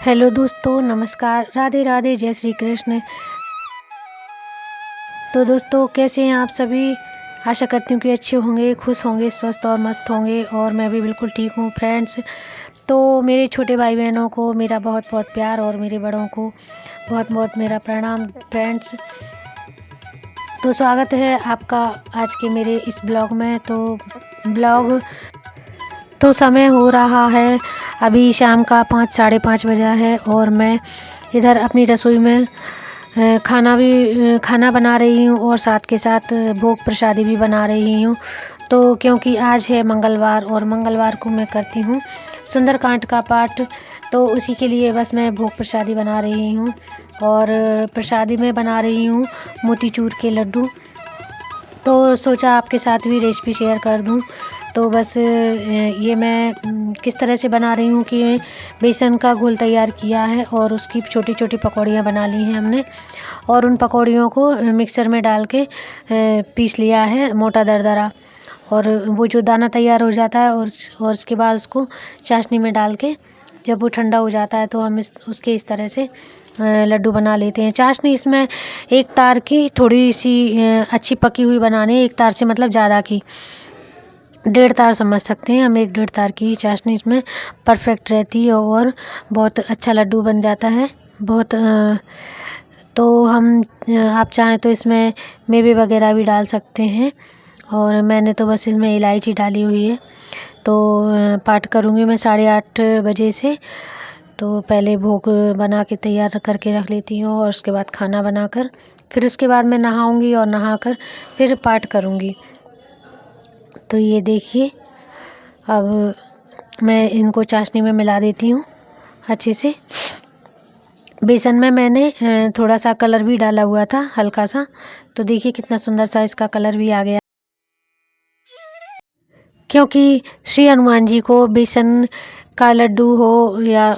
Hello दोस्तों, नमस्कार, राधे राधे, जय श्री कृष्ण। तो दोस्तों, कैसे हैं आप सभी। आशा करती हूँ कि अच्छे होंगे, खुश होंगे, स्वस्थ और मस्त होंगे। और मैं भी बिल्कुल ठीक हूँ फ्रेंड्स। तो मेरे छोटे भाई बहनों को मेरा बहुत बहुत प्यार और मेरे बड़ों को बहुत बहुत मेरा प्रणाम फ्रेंड्स। तो स्वागत है आपका आज के मेरे इस ब्लॉग में। तो समय हो रहा है अभी शाम का 5 साढ़े 5 बजा है और मैं इधर अपनी रसोई में खाना बना रही हूँ और साथ के साथ भोग प्रसादी भी बना रही हूँ। तो क्योंकि आज है मंगलवार और मंगलवार को मैं करती हूँ सुंदरकांड का पाठ, तो उसी के लिए बस मैं भोग प्रसादी बना रही हूँ। और प्रसादी में बना रही हूँ मोतीचूर के लड्डू। तो सोचा आपके साथ भी रेसिपी शेयर कर दूं। तो बस ये मैं किस तरह से बना रही हूँ कि बेसन का घोल तैयार किया है और उसकी छोटी छोटी पकौड़ियाँ बना ली हैं हमने। और उन पकौड़ियों को मिक्सर में डाल के पीस लिया है मोटा दरदरा। और वो जो दाना तैयार हो जाता है और उसके बाद उसको चाशनी में डाल के जब वो ठंडा हो जाता है तो हम उसके इस तरह से लड्डू बना लेते हैं। चाशनी इसमें एक तार की थोड़ी सी अच्छी पकी हुई बनानी है, एक तार से मतलब ज़्यादा की, 1.5 तार समझ सकते हैं हम। 1.5 तार की चाशनी इसमें परफेक्ट रहती है और बहुत अच्छा लड्डू बन जाता है। बहुत तो हम आप चाहें तो इसमें मेवे वगैरह भी डाल सकते हैं और मैंने तो बस इसमें इलायची डाली हुई है। तो पाठ करूँगी मैं 8:30 बजे से। तो पहले भोग बना के तैयार करके रख लेती हूँ और उसके बाद खाना बनाकर फिर उसके बाद मैं नहाऊँगी और नहाकर फिर पाठ करूँगी। तो ये देखिए, अब मैं इनको चाशनी में मिला देती हूँ अच्छे से। बेसन में मैंने थोड़ा सा कलर भी डाला हुआ था, हल्का सा। तो देखिए कितना सुंदर सा इसका कलर भी आ गया, क्योंकि श्री हनुमान जी को बेसन का लड्डू हो या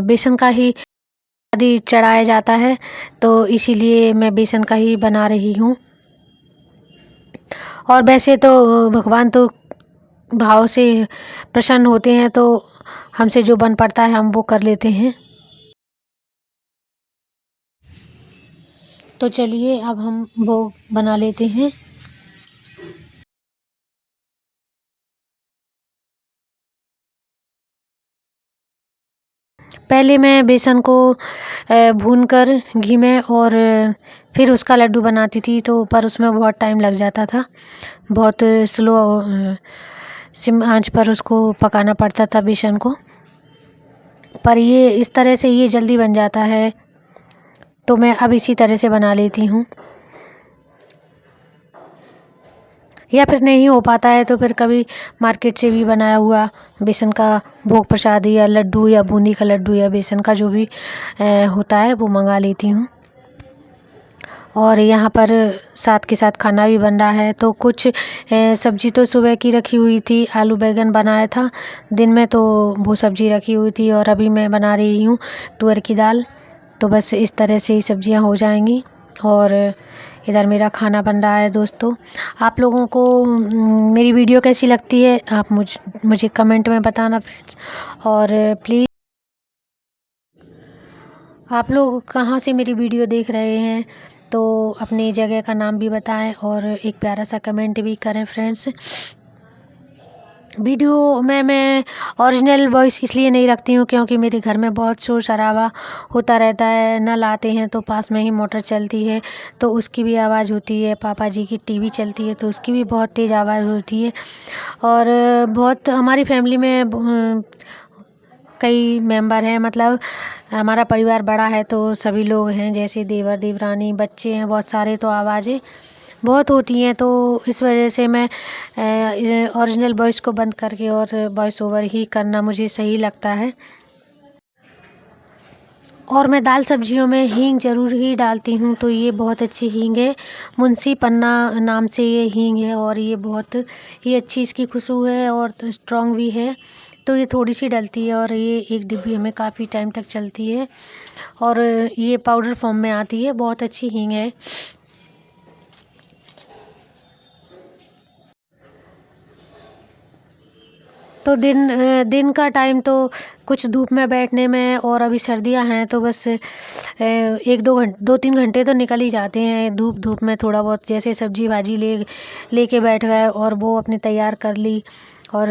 बेसन का ही आदि चढ़ाया जाता है, तो इसीलिए मैं बेसन का ही बना रही हूँ। और वैसे तो भगवान तो भाव से प्रसन्न होते हैं, तो हमसे जो बन पड़ता है हम वो कर लेते हैं। तो चलिए अब हम भोग बना लेते हैं। पहले मैं बेसन को भूनकर घी में और फिर उसका लड्डू बनाती थी, तो पर उसमें बहुत टाइम लग जाता था। बहुत स्लो सिम आंच पर उसको पकाना पड़ता था बेसन को। पर ये इस तरह से ये जल्दी बन जाता है, तो मैं अब इसी तरह से बना लेती हूँ। या फिर नहीं हो पाता है तो फिर कभी मार्केट से भी बनाया हुआ बेसन का भोग प्रसादी या लड्डू या बूंदी का लड्डू या बेसन का जो भी होता है वो मंगा लेती हूँ। और यहाँ पर साथ के साथ खाना भी बन रहा है। तो कुछ सब्जी तो सुबह की रखी हुई थी, आलू बैंगन बनाया था दिन में, तो वो सब्जी रखी हुई थी। और अभी मैं बना रही हूँ तुअर की दाल। तो बस इस तरह से ही सब्जियाँ हो जाएंगी। और इधर मेरा खाना बन रहा है। दोस्तों, आप लोगों को मेरी वीडियो कैसी लगती है आप मुझे कमेंट में बताना फ्रेंड्स। और प्लीज़ आप लोग कहाँ से मेरी वीडियो देख रहे हैं तो अपनी जगह का नाम भी बताएं और एक प्यारा सा कमेंट भी करें फ्रेंड्स। वीडियो में मैं ओरिजिनल वॉइस इसलिए नहीं रखती हूँ क्योंकि मेरे घर में बहुत शोर शराबा होता रहता है। नल आते हैं तो पास में ही मोटर चलती है तो उसकी भी आवाज़ होती है। पापा जी की टीवी चलती है तो उसकी भी बहुत तेज़ आवाज़ होती है। और बहुत हमारी फैमिली में कई मेंबर हैं, मतलब हमारा परिवार बड़ा है तो सभी लोग हैं, जैसे देवर देवरानी बच्चे हैं बहुत सारे, तो आवाज़ें बहुत होती हैं। तो इस वजह से मैं ओरिजिनल वॉइस को बंद करके और वॉइस ओवर ही करना मुझे सही लगता है। और मैं दाल सब्जियों में हींग ज़रूर ही डालती हूँ। तो ये बहुत अच्छी हींग है, मुंशी पन्ना नाम से ये हींग है और ये बहुत ही अच्छी इसकी खुशबू है और स्ट्रॉन्ग भी है। तो ये थोड़ी सी डलती है और ये एक डिब्बी हमें काफ़ी टाइम तक चलती है और ये पाउडर फॉर्म में आती है। बहुत अच्छी हींग है। तो दिन का टाइम तो कुछ धूप में बैठने में, और अभी सर्दियां हैं तो बस 2-3 घंटे तो निकल ही जाते हैं धूप में। थोड़ा बहुत जैसे सब्जी भाजी लेके बैठ गए और वो अपने तैयार कर ली, और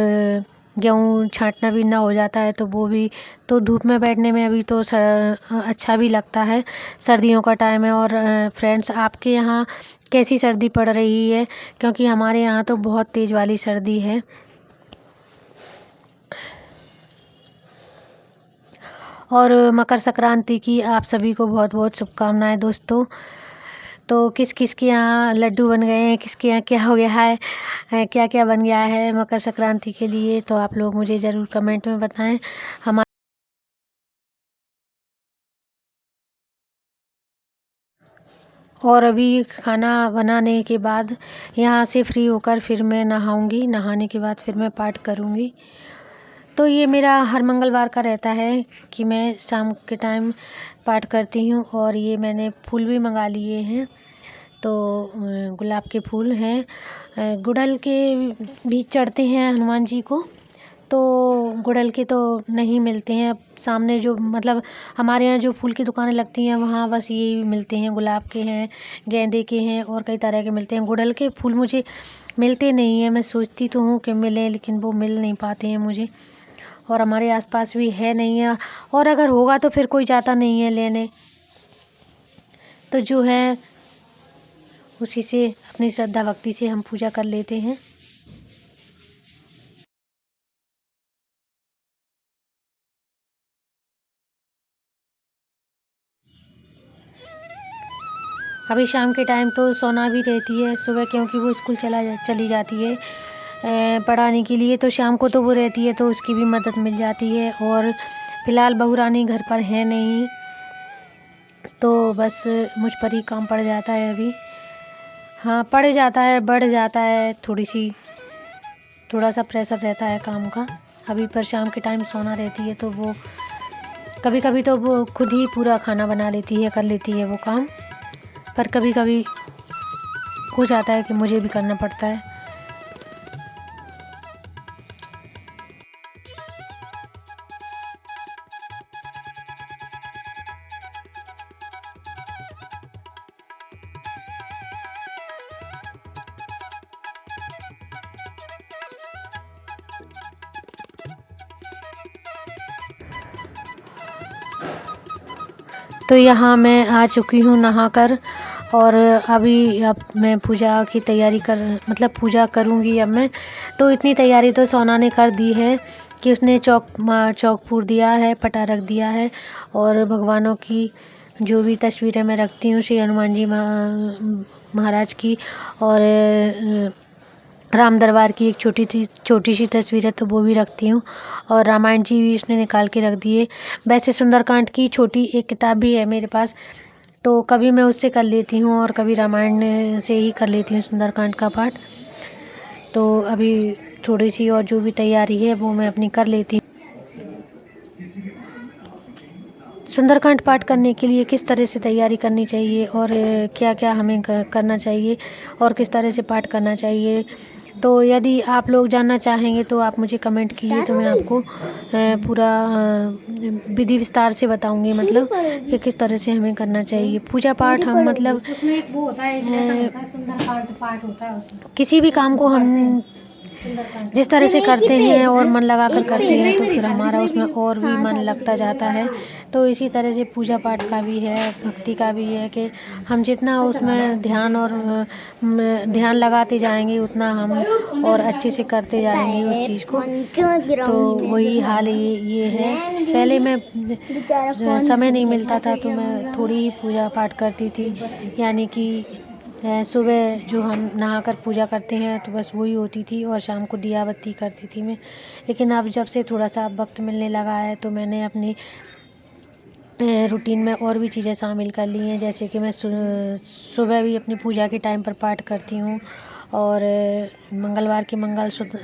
गेहूँ छाँटना बीनना हो जाता है तो वो भी, तो धूप में बैठने में अभी तो अच्छा भी लगता है। सर्दियों का टाइम है। और फ्रेंड्स, आपके यहाँ कैसी सर्दी पड़ रही है? क्योंकि हमारे यहाँ तो बहुत तेज़ वाली सर्दी है। और मकर संक्रांति की आप सभी को बहुत बहुत शुभकामनाएं दोस्तों। तो किस किस के यहाँ लड्डू बन गए हैं, किसके यहाँ क्या हो गया है, क्या क्या बन गया है मकर संक्रांति के लिए, तो आप लोग मुझे ज़रूर कमेंट में बताएं। हमारे और अभी खाना बनाने के बाद यहाँ से फ्री होकर फिर मैं नहाऊंगी। नहाने के बाद फिर मैं पाठ करूँगी। तो ये मेरा हर मंगलवार का रहता है कि मैं शाम के टाइम पाठ करती हूँ। और ये मैंने फूल भी मंगा लिए हैं। तो गुलाब के फूल हैं, गुड़हल के भी चढ़ते हैं हनुमान जी को। तो गुड़हल के तो नहीं मिलते हैं सामने, जो मतलब हमारे यहाँ जो फूल की दुकानें लगती हैं वहाँ बस यही मिलते हैं। गुलाब के हैं, गेंदे के हैं, और कई तरह के मिलते हैं। गुड़हल के फूल मुझे मिलते नहीं हैं। मैं सोचती तो हूँ कि मिले, लेकिन वो मिल नहीं पाते हैं मुझे, और हमारे आसपास भी है नहीं है। और अगर होगा तो फिर कोई जाता नहीं है लेने। तो जो है उसी से, अपनी श्रद्धा भक्ति से हम पूजा कर लेते हैं। अभी शाम के टाइम तो सोना भी रहती है, सुबह क्योंकि वो स्कूल चली जाती है पढ़ाने के लिए, तो शाम को तो वो रहती है, तो उसकी भी मदद मिल जाती है। और फ़िलहाल बहू रानी घर पर है नहीं, तो बस मुझ पर ही काम पड़ जाता है अभी। हाँ, पड़ जाता है, बढ़ जाता है, थोड़ा सा प्रेशर रहता है काम का अभी। पर शाम के टाइम सोना रहती है, तो वो कभी कभी तो वो खुद ही पूरा खाना बना लेती है, कर लेती है वो काम। पर कभी कभी हो जाता है कि मुझे भी करना पड़ता है। तो यहाँ मैं आ चुकी हूँ नहाकर, और अब मैं पूजा की तैयारी मतलब पूजा करूँगी अब मैं। तो इतनी तैयारी तो सोना ने कर दी है कि उसने चौक पूर दिया है, पटा रख दिया है, और भगवानों की जो भी तस्वीरें मैं रखती हूँ, श्री हनुमान जी महाराज की, और राम दरबार की एक छोटी सी तस्वीर है, तो वो भी रखती हूँ। और रामायण जी भी उसने निकाल के रख दिए। वैसे सुंदरकांड की छोटी एक किताब भी है मेरे पास, तो कभी मैं उससे कर लेती हूँ और कभी रामायण से ही कर लेती हूँ सुंदरकांड का पाठ। तो अभी थोड़ी सी और जो भी तैयारी है वो मैं अपनी कर लेती हूँ। सुंदरकांड पाठ करने के लिए किस तरह से तैयारी करनी चाहिए, और क्या क्या हमें करना चाहिए, और किस तरह से पाठ करना चाहिए, तो यदि आप लोग जानना चाहेंगे तो आप मुझे कमेंट कीजिए, तो मैं आपको पूरा विधि विस्तार से बताऊंगी, मतलब कि किस तरह से हमें करना चाहिए पूजा पाठ। हम मतलब उसमें एक वो होता है, जैसा होता है सुंदरकांड पाठ होता है उसमें। किसी भी काम को हम जिस तरह से करते हैं और मन लगा कर करते हैं, तो फिर हमारा उसमें और भी मन लगता जाता है। तो इसी तरह से पूजा पाठ का भी है, भक्ति का भी है, कि हम जितना उसमें ध्यान लगाते जाएंगे उतना हम और अच्छे से करते जाएंगे उस चीज़ को। तो वही हाल ये है। पहले मैं समय नहीं मिलता था तो मैं थोड़ी ही पूजा पाठ करती थी, यानी कि सुबह जो हम नहाकर पूजा करते हैं तो बस वही होती थी, और शाम को दिया बत्ती करती थी मैं। लेकिन अब जब से थोड़ा सा वक्त मिलने लगा है तो मैंने अपनी रूटीन में और भी चीज़ें शामिल कर ली हैं, जैसे कि मैं सुबह भी अपनी पूजा के टाइम पर पाठ करती हूँ, और मंगलवार की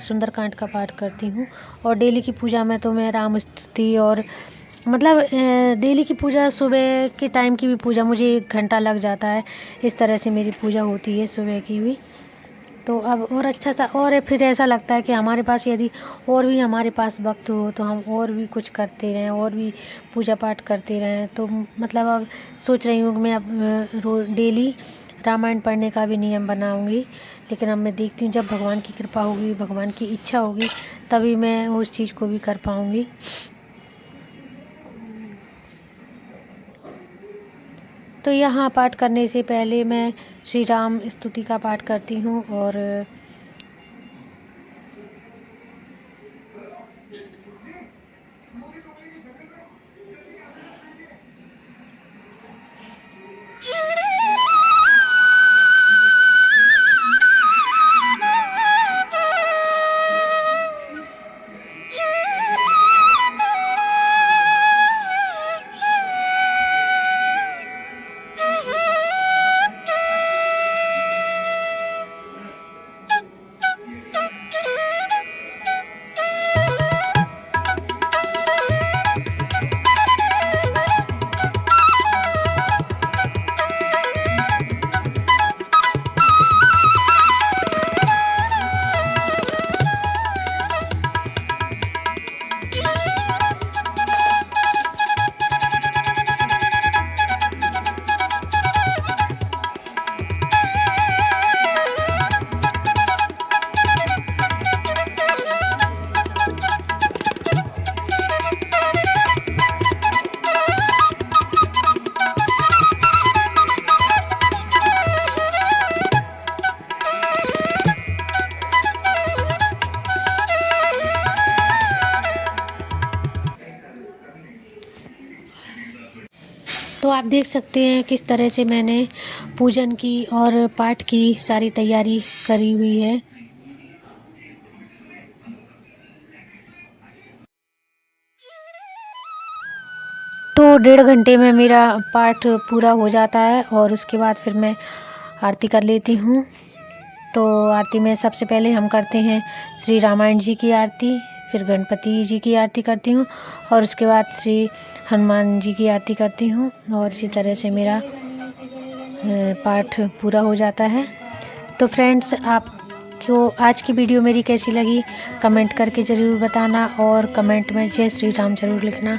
सुंदरकांड का पाठ करती हूँ। और डेली की पूजा में तो मैं राम स्तुति, और मतलब डेली की पूजा, सुबह के टाइम की भी पूजा मुझे 1 घंटा लग जाता है। इस तरह से मेरी पूजा होती है सुबह की भी। तो अब और अच्छा सा और फिर ऐसा लगता है कि हमारे पास यदि और भी हमारे पास वक्त हो तो हम और भी कुछ करते रहें, और भी पूजा पाठ करते रहें। तो मतलब अब सोच रही हूँ कि मैं अब डेली रामायण पढ़ने का भी नियम बनाऊँगी। लेकिन अब मैं देखती हूँ, जब भगवान की कृपा होगी, भगवान की इच्छा होगी, तभी मैं उस चीज़ को भी कर पाऊँगी। तो यहाँ पाठ करने से पहले मैं श्री राम स्तुति का पाठ करती हूँ। और तो आप देख सकते हैं किस तरह से मैंने पूजन की और पाठ की सारी तैयारी करी हुई है। तो 1.5 घंटे में मेरा पाठ पूरा हो जाता है और उसके बाद फिर मैं आरती कर लेती हूँ। तो आरती में सबसे पहले हम करते हैं श्री रामायण जी की आरती, फिर गणपति जी की आरती करती हूँ और उसके बाद श्री हनुमान जी की आरती करती हूँ। और इसी तरह से मेरा पाठ पूरा हो जाता है। तो फ्रेंड्स, आपको आज की वीडियो मेरी कैसी लगी कमेंट करके ज़रूर बताना, और कमेंट में जय श्री राम ज़रूर लिखना।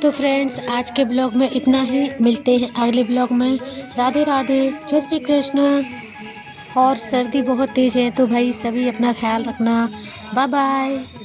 तो फ्रेंड्स, आज के ब्लॉग में इतना ही। मिलते हैं अगले ब्लॉग में। राधे राधे, जय श्री कृष्ण। और सर्दी बहुत तेज़ है तो भाई सभी अपना ख्याल रखना। Bye bye.